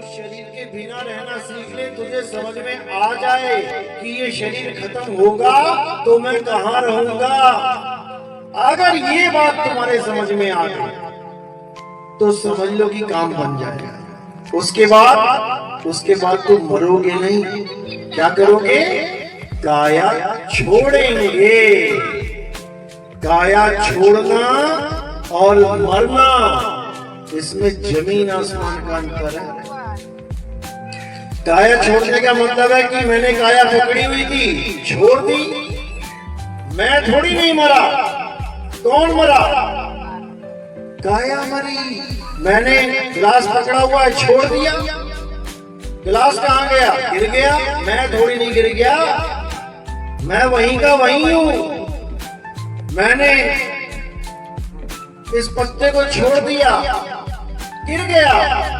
तू शरीर के बिना रहना सीख ले, तुझे समझ में आ जाए कि ये शरीर खत्म होगा तो मैं कहाँ रहूंगा। अगर ये बात तुम्हारे समझ में आ गई तो समझ लो कि काम बन जाएगा। उसके बाद तुम मरोगे नहीं। क्या करोगे? काया छोड़ेंगे। काया छोड़ना और मरना, इसमें जमीन आसमान का अंतर है। काया छोड़ने का मतलब है कि मैंने काया पकड़ी हुई थी, छोड़ दी। मैं थोड़ी नहीं मरा। कौन मरा? काया मरी। मैंने गिलास पकड़ा हुआ है, छोड़ दिया। गिलास कहां गया? गिर गया। मैं थोड़ी नहीं गिर गया, मैं वहीं का वहीं हूं। मैंने इस पत्ते को छोड़ दिया, गिर गया,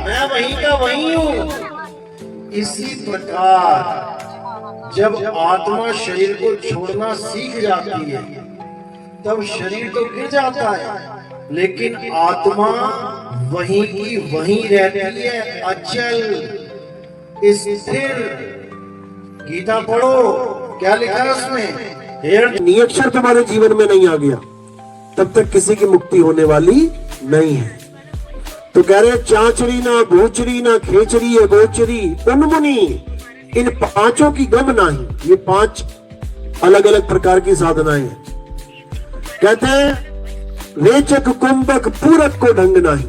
मैं वहीं का वहीं हूं। इसी प्रकार जब आत्मा शरीर को छोड़ना सीख जाती है तब शरीर तो गिर जाता है, लेकिन आत्मा वहीं की वहीं रहती है, अचल स्थिर। गीता पढ़ो, क्या लिखा है उसमें? नियक्षर तुम्हारे जीवन में नहीं आ गया तब तक किसी की मुक्ति होने वाली नहीं है। तो कह रहे चांचरी ना भूचरी ना खेचरी है गोचरी उन्मुनी, इन पांचों की गम नहीं। ये पांच अलग अलग प्रकार की साधनाएं हैं। कहते हैं रेचक कुंभक पूरक को ढंग नहीं,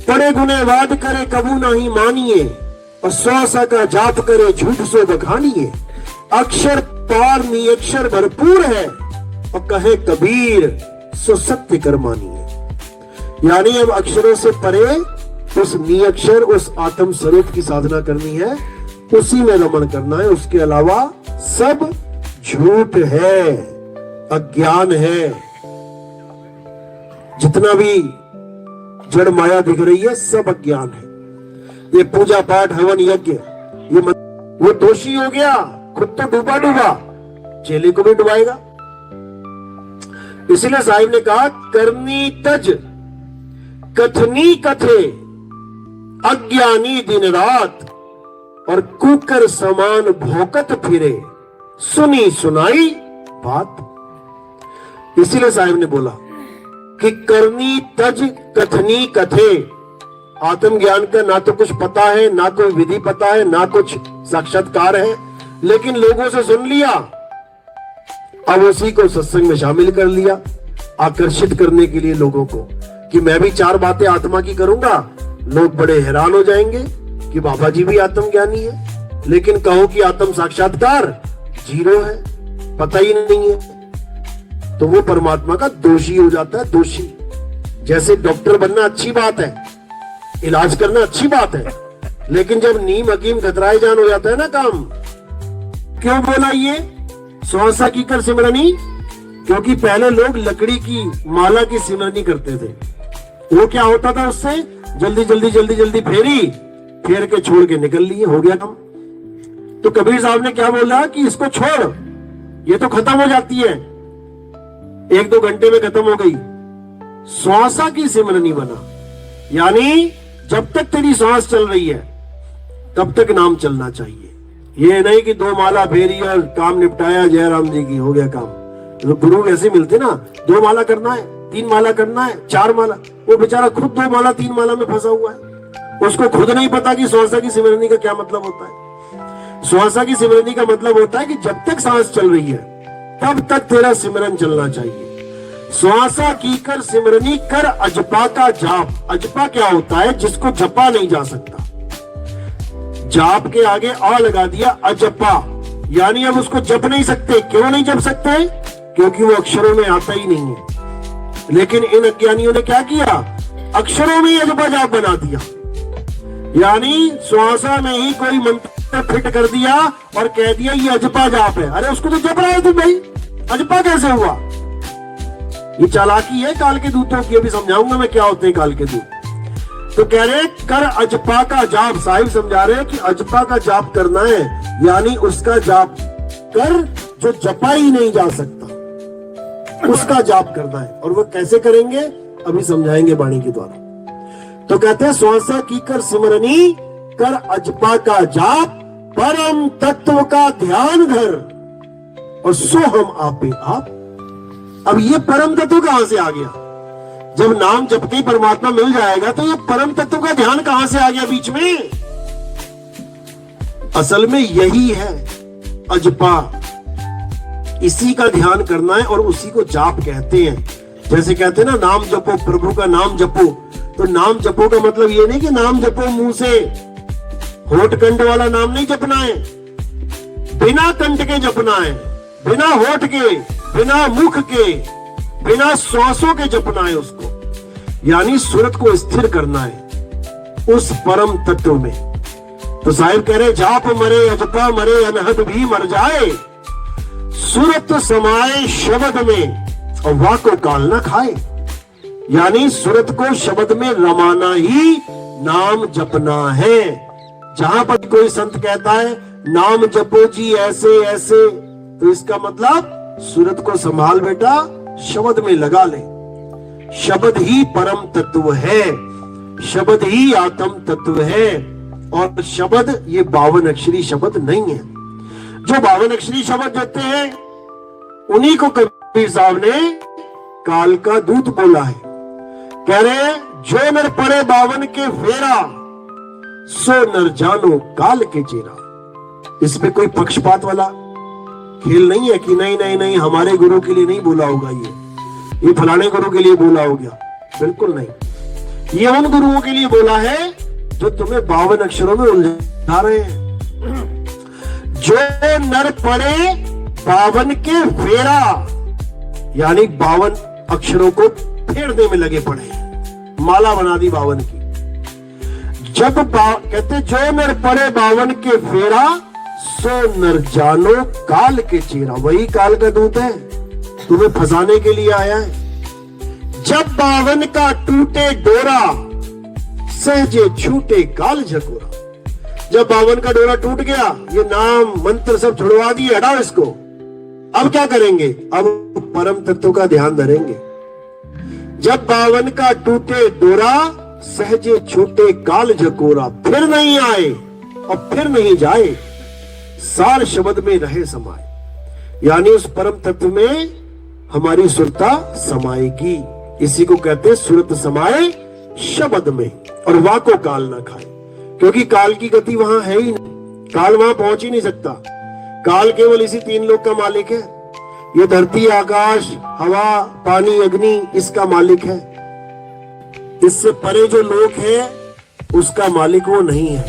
पड़े गुने वाद करे कबू नहीं मानिए, और 100 का जाप करे झूठ सो बखानिए। अक्षर पार नियक्षर भरपूर है, और कहे कबीर सो सत्य कर मानिए। यानी अब अक्षरों से परे उस नियक्षर, उस आत्म स्वरूप की साधना करनी है, उसी में रमण करना है। उसके अलावा सब झूठ है, अज्ञान है। जितना भी जड़ माया दिख रही है सब अज्ञान है। ये पूजा पाठ हवन यज्ञ, ये वो दोषी हो गया, खुद तो डूबा डूबा, चेले को भी डुबाएगा। इसलिए साहिब ने कहा करनी तज कथनी कथे अज्ञानी दिन रात, और कुकर समान भौकत फिरे सुनी सुनाई बात। इसीलिए साहिब ने बोला कि करनी तज कथनी कथे। आत्मज्ञान का ना तो कुछ पता है, ना कोई विधि पता है, ना कुछ साक्षात्कार है, लेकिन लोगों से सुन लिया, अब उसी को सत्संग में शामिल कर लिया, आकर्षित करने के लिए लोगों को कि मैं भी 4 बातें आत्मा की करूंगा। लोग बड़े हैरान हो जाएंगे कि बाबा जी भी आत्मज्ञानी है, लेकिन कहो कि आत्म साक्षात्कार 0 है, पता ही नहीं है, तो वो परमात्मा का दोषी हो जाता है। दोषी जैसे डॉक्टर बनना अच्छी बात है, इलाज करना अच्छी बात है, लेकिन जब नीम हकीम खतराए जान हो जाता है ना काम। क्यों बोला ये 100 की कर सिमरनी? क्योंकि पहले लोग लकड़ी की माला की सिमरनी करते थे। वो क्या होता था, उससे जल्दी जल्दी जल्दी जल्दी फेर के छोड़ के निकल लिए, हो गया काम। तो कबीर साहब ने क्या बोला कि इसको छोड़, ये तो खत्म हो जाती है, 1-2 घंटे में खत्म हो गई। 100 की सिमरनी बना, यानी जब तक तेरी सांस चल रही है तब तक नाम चलना चाहिए। ये नहीं कि 2 माला फेरी और काम निपटाया, जयराम जी की, हो गया काम। तो गुरु ऐसे मिलते ना, 2 माला करना है, 3 माला करना है, 4 माला। वो बेचारा खुद 2 माला 3 माला में फंसा हुआ है, उसको खुद नहीं पता कि 100 की सिमरनी का क्या मतलब होता है। 100 की सिमरनी का मतलब होता है कि जब तक सांस चल रही है तब तक तेरा सिमरन चलना चाहिए। 100 की कर सिमरनी कर अजपा का जाप। अजपा क्या होता है? जिसको जपा नहीं जा सकता। जाप के आगे आ लगा दिया, अजपा, यानी अब उसको जप नहीं सकते। क्यों नहीं जप सकते? क्योंकि वो अक्षरों में आता ही नहीं है। लेकिन इन अज्ञानियों ने क्या किया? अक्षरों में ही अजपा जाप बना दिया, यानी श्वासा में ही कोई मंत्र फिट कर दिया और कह दिया ये अजपा जाप है। अरे उसको तो जप रहा है तुम भाई, अजपा कैसे हुआ? ये चालाकी है काल के दूतों की, अभी समझाऊंगा मैं क्या होते हैं काल के दूत। तो कह रहे कर अजपा का जाप। साहिब समझा रहे हैं कि अजपा का जाप करना है, यानी उसका जाप कर जो जपा ही नहीं जा सकता, उसका जाप करना है। और वो कैसे करेंगे अभी समझाएंगे वाणी के द्वारा। तो कहते हैं 100 की कर सिमरनी कर अजपा का जाप, परम तत्व का ध्यान धर, और सो हम आपे आप। अब ये परम तत्व कहां से आ गया? जब नाम जपते ही परमात्मा मिल जाएगा तो ये परम तत्व का ध्यान कहां से आ गया बीच में? असल में यही है अजपा, इसी का ध्यान करना है और उसी को जाप कहते हैं। जैसे कहते हैं ना, नाम जपो, प्रभु का नाम जपो। तो नाम जपो का मतलब ये नहीं कि नाम जपो मुंह से, होठ कंठ वाला नाम नहीं जपना है, बिना कंठ के जपना है, बिना होठ के, बिना मुख के, बिना श्वासों के जपना है उसको। यानी सूरत को स्थिर करना है उस परम तत्व में। तो साहिब कह रहे, जाप मरे अजपा मरे, अनहद भी मर जाए, सूरत समाए शब्द में और वाह को काल न खाए। यानी सूरत को शब्द में रमाना ही नाम जपना है। जहां पर कोई संत कहता है नाम जपो जी ऐसे ऐसे, तो इसका मतलब सूरत को संभाल बेटा, शब्द में लगा ले। शब्द ही परम तत्व है, शब्द ही आत्म तत्व है। और शब्द ये 52 अक्षरी शब्द नहीं है। जो 52 अक्षरी शब्द होते हैं उन्हीं को कबीर साहब ने काल का दूत बोला है। कह रहे, जो नर पड़े 52 के फेरा, सो नर जानो काल के चेरा। इसमें कोई पक्षपात वाला खेल नहीं है कि नहीं नहीं नहीं हमारे गुरु के लिए नहीं बोला होगा, ये फलाने गुरु के लिए बोला हो गया। बिल्कुल नहीं, ये उन गुरुओं के लिए बोला है जो तुम्हें 52 अक्षरों में उलझा रहे हैं। जो नर पड़े 52 के फेरा, यानी 52 अक्षरों को फेरने में लगे पड़े, माला बना दी 52 की। जब कहते जो नर पड़े 52 के फेरा, सो नर जानो काल के चेहरा। वही काल का दूत है, तुम्हें फंसाने के लिए आया है। जब 52 का टूटे डोरा, सहजे छूटे काल झकोरा। जब 52 का डोरा टूट गया, ये नाम मंत्र सब छुड़वा दिए, हटाओ इसको। अब क्या करेंगे? अब परम तत्व का ध्यान धरेंगे। जब 52 का टूटे डोरा, सहजे छूटे काल झकोरा। फिर नहीं आए और फिर नहीं जाए, सार शब्द में रहे समाये। यानी उस परम तत्व में हमारी सुरता समाएगी। इसी को कहते हैं सुरत समाए शब्द में, और वाह को काल ना खाए। क्योंकि काल की गति वहां है ही नहीं, काल वहां पहुंच ही नहीं सकता। काल केवल इसी 3 लोक का मालिक है। ये धरती, आकाश, हवा, पानी, अग्नि, इसका मालिक है। इससे परे जो लोक है उसका मालिक वो नहीं है,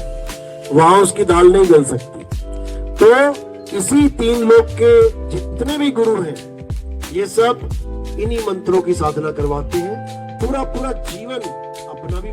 वहां उसकी दाल नहीं गल सकती। तो इसी 3 लोक के जितने भी गुरु हैं, ये सब इन्हीं मंत्रों की साधना करवाते हैं। पूरा पूरा जीवन अपना भी